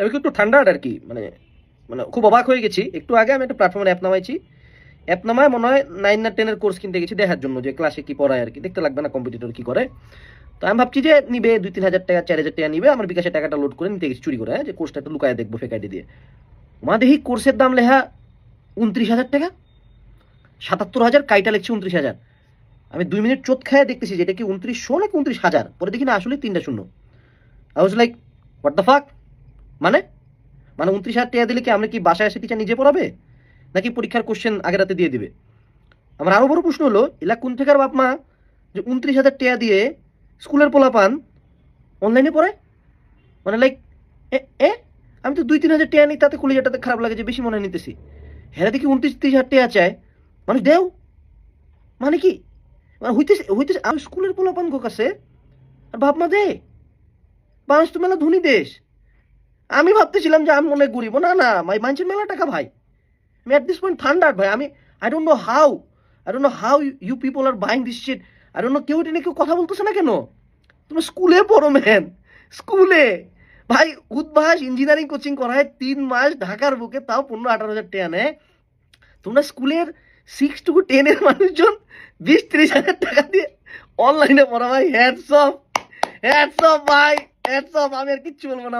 আমি একটু ঠান্ডা আর কি, মানে মানে খুব অবাক হয়ে গেছি। একটু আগে আমি একটা প্ল্যাটফর্মের অ্যাপ নামাইছি, অ্যাপ নামায় মনে হয় 9 না 10 কোর্স কিনতে গেছি দেখার জন্য যে ক্লাসে কি পড়ায় আর কি, দেখতে লাগবে না কম্পিটিটর কি করে। তো আমি ভাবছি যে নিবে 2-3 হাজার টাকা 4 হাজার টাকা নিবে, আমার বিকাশে টাকাটা লোড করে নিতে গেছি চুরি করে, যে কোর্সটা একটু লুকায় দেখবো ফেক আইডি দিয়ে। মা দেখি কোর্সের দাম লেখা 29,000 টাকা, 77,000, কাইটা লিখছি 29,000। আমি 2 মিনিট চোট খায় দেখতেছি যে এটা কি 2900 নাকি 29,000, পরে দেখি না আসলে 3টা শূন্য। I was like what the fuck, মানে মানে 29,000 টাকা দিলে কি আমরা কি বাসায় এসে টিচার নিজে পড়াবে, নাকি পরীক্ষার কোশ্চেন আগে রাতে দিয়ে দিবে? আমার আরো বড় প্রশ্ন হলো, এলা কোন থেকার বাপ মা যে 29,000 টাকা দিয়ে স্কুলের পোলা পান অনলাইনে পড়ে? মানে লাইক এ এ আমি তো 2-3 হাজার টাকা নিই, তাতে কলেজাটাতে খারাপ লাগে যে বেশি মনে হয় নিতেছি। হ্যাঁ দেখি 29-30 হাজার টাকা চায়, মানুষ দেও মানে কি, মানে হইতেছে হইতেছে আমি স্কুলের পোলা পান গো কাছে আর বাপ মা দে। বাংলাদেশ তো মেলা ধনী দেশ, আমি ভাবতেছিলাম যে আমি মনে হয় গরিব, না না মানুষের মেলা টাকা ভাই। আমি at this point থান্ডার্ড ভাই। আমি I don't know how you people are buying this shit. I don't know, কেউ এটা নিয়ে কেউ কথা বলতেছে না কেন? তোমরা স্কুলে পড়ো ম্যান, স্কুলে ভাই উদ্ভাস ইঞ্জিনিয়ারিং কোচিং করায় 3 মাস ঢাকার বুকে, তাও 15-18 হাজার টাকা নেয়। তোমরা স্কুলের 6 to 10 মানুষজন 20-30 হাজার টাকা দিয়ে অনলাইনে পড়া ভাই। হ্যাটস অফ ভাই, হ্যাটস অফ। আমি আর কিচ্ছু বলবো না।